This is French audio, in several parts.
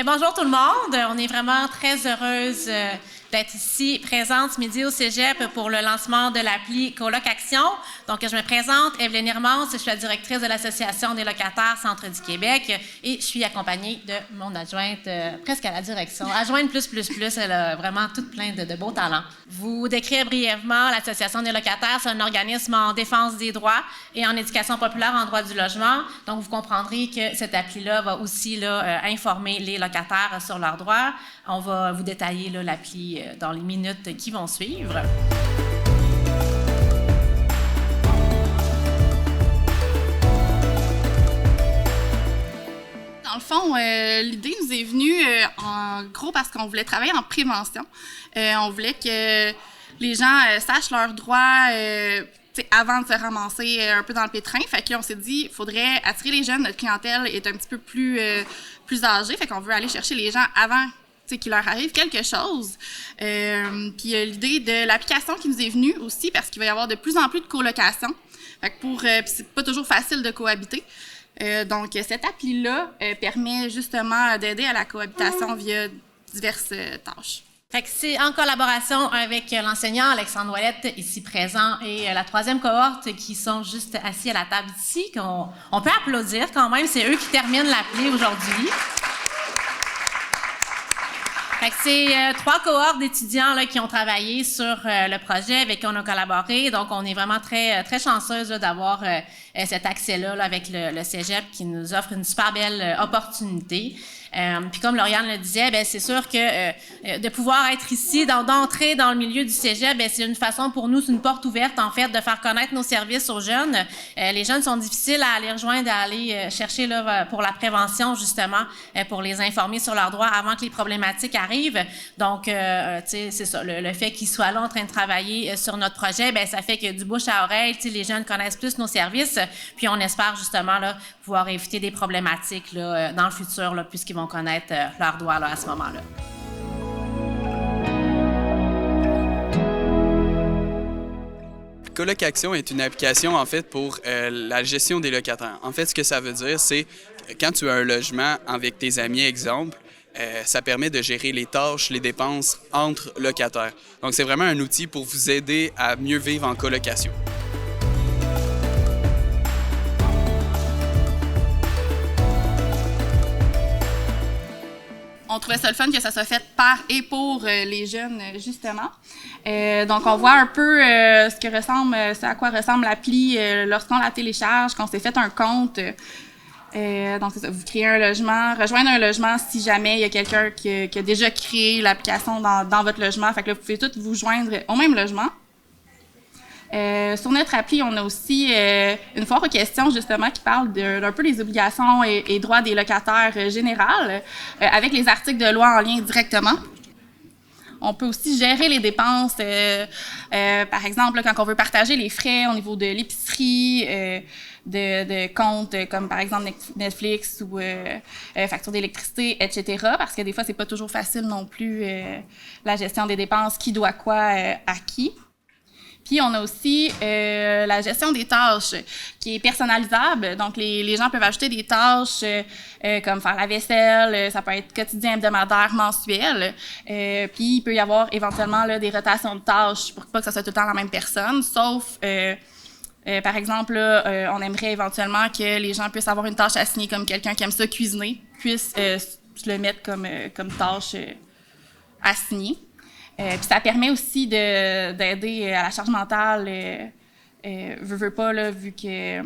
Bonjour tout le monde, on est vraiment très heureuse d'être ici, présente ce midi au Cégep pour le lancement de l'appli Coloc Action. Donc, je me présente, Evelyne Irmans, je suis la directrice de l'Association des locataires Centre du Québec et je suis accompagnée de mon adjointe presque à la direction. Adjointe plus, elle a vraiment tout plein de beaux talents. Vous décrire brièvement l'Association des locataires, c'est un organisme en défense des droits et en éducation populaire en droit du logement. Donc, vous comprendrez que cette appli-là va aussi informer les locataires sur leurs droits. On va vous détailler l'appli dans les minutes qui vont suivre. Dans le fond, l'idée nous est venue en gros parce qu'on voulait travailler en prévention. On voulait que les gens sachent leurs droits avant de se ramasser un peu dans le pétrin. Fait qu'on s'est dit, il faudrait attirer les jeunes. Notre clientèle est un petit peu plus âgée. Fait qu'on veut aller chercher les gens avant qu'il leur arrive quelque chose. Puis l'idée de l'application qui nous est venue aussi, parce qu'il va y avoir de plus en plus de colocations. Fait que puis c'est pas toujours facile de cohabiter. Donc, cette appli-là permet justement d'aider à la cohabitation via diverses tâches. Fait que c'est en collaboration avec l'enseignant Alexandre Ouellette, ici présent, et la troisième cohorte qui sont juste assis à la table ici, qu'on peut applaudir quand même. C'est eux qui terminent l'appli aujourd'hui. Fait que c'est trois cohortes d'étudiants qui ont travaillé sur le projet avec qui on a collaboré. Donc, on est vraiment très, très chanceuse d'avoir cet accès-là avec le Cégep qui nous offre une super belle opportunité. Puis comme Lauriane le disait, c'est sûr que de pouvoir être ici, d'entrer dans le milieu du Cégep, c'est une façon pour nous, c'est une porte ouverte en fait de faire connaître nos services aux jeunes. Les jeunes sont difficiles à aller rejoindre, à aller chercher pour la prévention justement, pour les informer sur leurs droits avant que les problématiques arrivent. Donc, c'est ça, le fait qu'ils soient là en train de travailler sur notre projet, ça fait que du bouche à oreille, les jeunes connaissent plus nos services, puis on espère justement pouvoir éviter des problématiques dans le futur, puisqu'ils vont connaître leurs droits à ce moment-là. Coloc Action est une application en fait pour la gestion des locataires. En fait, ce que ça veut dire, c'est quand tu as un logement avec tes amis, exemple, ça permet de gérer les tâches, les dépenses entre locataires. Donc, c'est vraiment un outil pour vous aider à mieux vivre en colocation. On trouvait ça le fun que ça soit fait par et pour les jeunes, justement. Donc, on voit un peu ce à quoi ressemble l'appli lorsqu'on la télécharge, qu'on s'est fait un compte. Donc, c'est ça, vous créez un logement, rejoindre un logement si jamais il y a quelqu'un qui a déjà créé l'application dans votre logement. Fait que là, vous pouvez tous vous joindre au même logement. Sur notre appli, on a aussi une foire aux questions, justement, qui parle d'un peu des obligations et droits des locataires générales, avec les articles de loi en lien directement. On peut aussi gérer les dépenses, par exemple, quand on veut partager les frais au niveau de l'épicerie, de comptes comme, par exemple, Netflix ou facture d'électricité, etc., parce que des fois, c'est pas toujours facile non plus, la gestion des dépenses, qui doit quoi à qui. Puis, on a aussi la gestion des tâches qui est personnalisable. Donc, les gens peuvent ajouter des tâches comme faire la vaisselle, ça peut être quotidien, hebdomadaire, mensuel. Puis, il peut y avoir éventuellement des rotations de tâches pour pas que ça soit tout le temps la même personne, sauf, par exemple, on aimerait éventuellement que les gens puissent avoir une tâche assignée comme quelqu'un qui aime ça cuisiner, puisse se le mettre comme tâche assignée. Puis ça permet aussi d'aider à la charge mentale, veut pas, vu que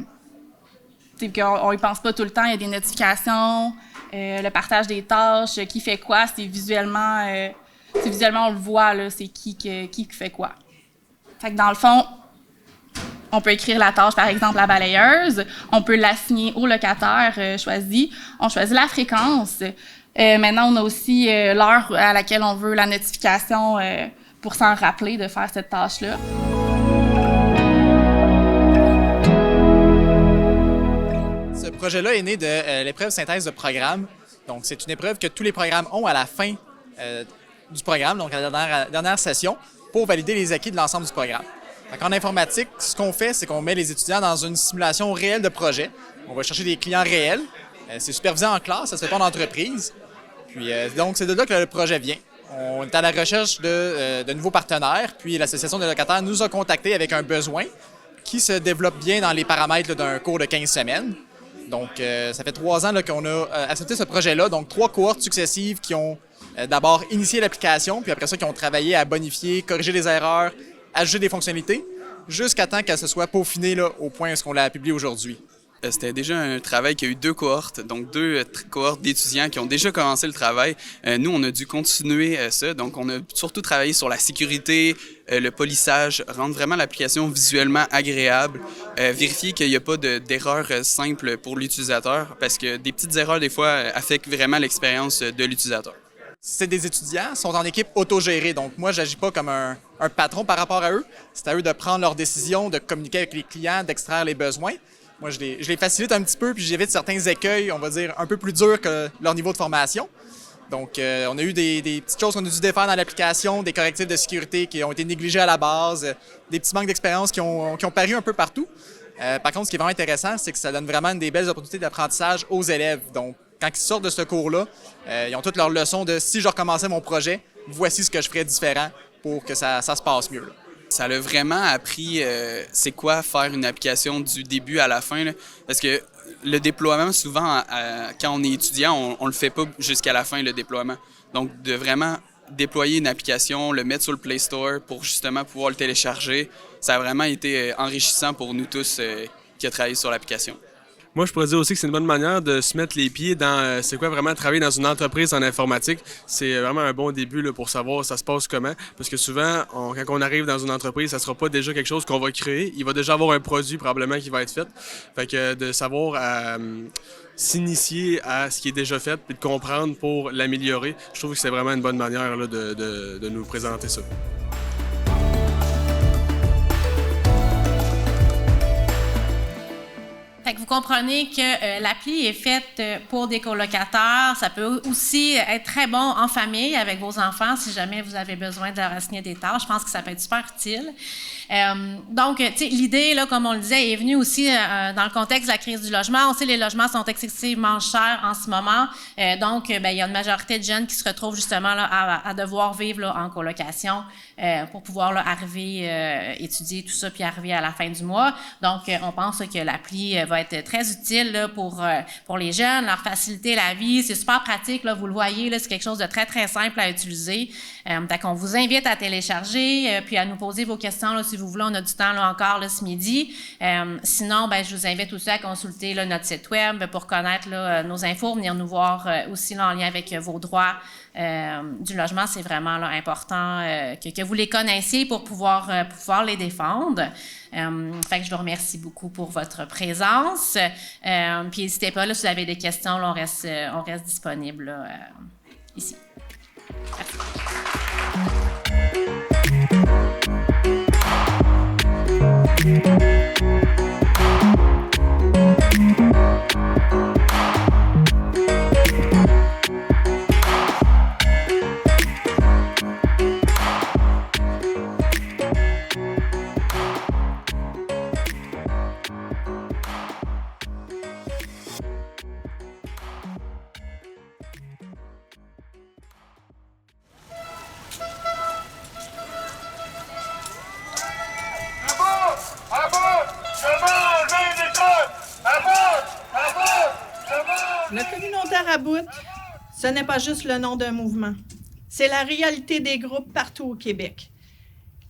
qu'on y pense pas tout le temps, il y a des notifications, le partage des tâches, qui fait quoi, c'est visuellement on le voit, là, c'est qui fait quoi. Fait que dans le fond, on peut écrire la tâche, par exemple, la balayeuse, on peut l'assigner au locataire choisi, on choisit la fréquence, Maintenant, on a aussi l'heure à laquelle on veut la notification pour s'en rappeler de faire cette tâche-là. Ce projet-là est né de l'épreuve synthèse de programme. Donc, c'est une épreuve que tous les programmes ont à la fin du programme, donc à la dernière session, pour valider les acquis de l'ensemble du programme. En informatique, ce qu'on fait, c'est qu'on met les étudiants dans une simulation réelle de projet. On va chercher des clients réels. C'est supervisé en classe, ça se fait pas en entreprise. Puis, donc, c'est de là que le projet vient. On est à la recherche de nouveaux partenaires, puis l'Association des locataires nous a contactés avec un besoin qui se développe bien dans les paramètres d'un cours de 15 semaines. Donc, ça fait 3 ans qu'on a accepté ce projet-là. Donc, 3 cohortes successives qui ont d'abord initié l'application, puis après ça, qui ont travaillé à bonifier, corriger les erreurs, ajouter des fonctionnalités, jusqu'à temps qu'elle se soit peaufinée là, au point où on l'a publié aujourd'hui. C'était déjà un travail qui a eu 2 cohortes, donc 2 cohortes d'étudiants qui ont déjà commencé le travail. Nous, on a dû continuer ça, donc on a surtout travaillé sur la sécurité, le polissage, rendre vraiment l'application visuellement agréable, vérifier qu'il n'y a pas d'erreurs simples pour l'utilisateur, parce que des petites erreurs, des fois, affectent vraiment l'expérience de l'utilisateur. C'est des étudiants, sont en équipe autogérée, donc moi, je n'agis pas comme un patron par rapport à eux. C'est à eux de prendre leurs décisions, de communiquer avec les clients, d'extraire les besoins. Moi, je les facilite un petit peu, puis j'évite certains écueils, on va dire, un peu plus durs que leur niveau de formation. Donc, on a eu des petites choses qu'on a dû défaire dans l'application, des correctifs de sécurité qui ont été négligés à la base, des petits manques d'expérience qui ont paru un peu partout. Par contre, ce qui est vraiment intéressant, c'est que ça donne vraiment des belles opportunités d'apprentissage aux élèves. Donc, quand ils sortent de ce cours-là, ils ont toutes leurs leçons de « si je recommençais mon projet, voici ce que je ferais différent pour que ça se passe mieux ». Ça a vraiment appris c'est quoi faire une application du début à la fin. Là, parce que le déploiement, souvent, quand on est étudiant, on le fait pas jusqu'à la fin, le déploiement. Donc, de vraiment déployer une application, le mettre sur le Play Store pour justement pouvoir le télécharger, ça a vraiment été enrichissant pour nous tous qui ont travaillé sur l'application. Moi, je pourrais dire aussi que c'est une bonne manière de se mettre les pieds dans c'est quoi vraiment travailler dans une entreprise en informatique. C'est vraiment un bon début là, pour savoir ça se passe comment. Parce que souvent, quand on arrive dans une entreprise, ça ne sera pas déjà quelque chose qu'on va créer. Il va déjà avoir un produit probablement qui va être fait. Fait que de savoir s'initier à ce qui est déjà fait et de comprendre pour l'améliorer, je trouve que c'est vraiment une bonne manière là, de nous présenter ça. Fait que vous comprenez que l'appli est faite pour des colocataires. Ça peut aussi être très bon en famille avec vos enfants si jamais vous avez besoin de leur assigner des tâches. Je pense que ça peut être super utile. Donc, l'idée, là, comme on le disait, est venue aussi dans le contexte de la crise du logement. On sait que les logements sont excessivement chers en ce moment. Donc, il y a une majorité de jeunes qui se retrouvent justement là, à devoir vivre là, en colocation pour pouvoir là, arriver, étudier tout ça, puis arriver à la fin du mois. Donc, on pense que l'appli va être très utile là, pour les jeunes, leur faciliter la vie. C'est super pratique, là, vous le voyez, là, c'est quelque chose de très, très simple à utiliser. Donc, on vous invite à télécharger, puis à nous poser vos questions là, si vous voulez. On a du temps là, encore là, ce midi. Sinon, je vous invite aussi à consulter là, notre site web pour connaître là, nos infos, venir nous voir aussi là, en lien avec vos droits du logement. C'est vraiment là, important que vous les connaissiez pour pouvoir les défendre. Fait que je vous remercie beaucoup pour votre présence. Puis n'hésitez pas, là, si vous avez des questions, là, on reste disponible là, ici. Merci. Le communautaire à bout, ce n'est pas juste le nom d'un mouvement. C'est la réalité des groupes partout au Québec.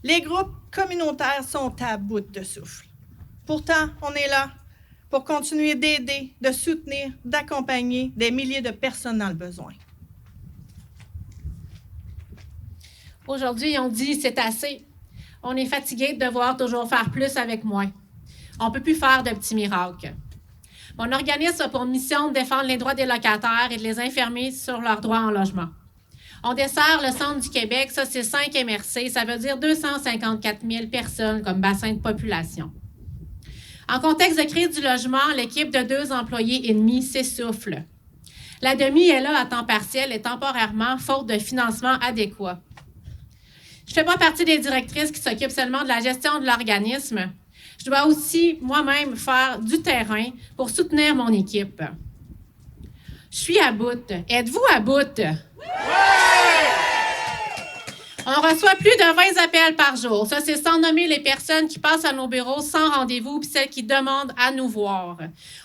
Les groupes communautaires sont à bout de souffle. Pourtant, on est là pour continuer d'aider, de soutenir, d'accompagner des milliers de personnes dans le besoin. Aujourd'hui, on dit « c'est assez ». On est fatigué de devoir toujours faire plus avec moins. On ne peut plus faire de petits miracles. Mon organisme a pour mission de défendre les droits des locataires et de les informer sur leurs droits en logement. On dessert le centre du Québec, ça c'est 5 MRC, ça veut dire 254 000 personnes comme bassin de population. En contexte de crise du logement, l'équipe de 2 employés et demi s'essouffle. La demi est là à temps partiel et temporairement, faute de financement adéquat. Je ne fais pas partie des directrices qui s'occupent seulement de la gestion de l'organisme. Je dois aussi moi-même faire du terrain pour soutenir mon équipe. Je suis à bout. Êtes-vous à bout? On reçoit plus de 20 appels par jour. Ça, c'est sans nommer les personnes qui passent à nos bureaux sans rendez-vous puis celles qui demandent à nous voir.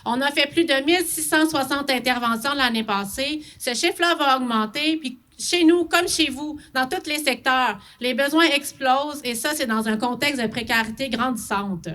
On a fait plus de 1660 interventions l'année passée. Ce chiffre-là va augmenter, puis chez nous, comme chez vous, dans tous les secteurs, les besoins explosent et ça, c'est dans un contexte de précarité grandissante.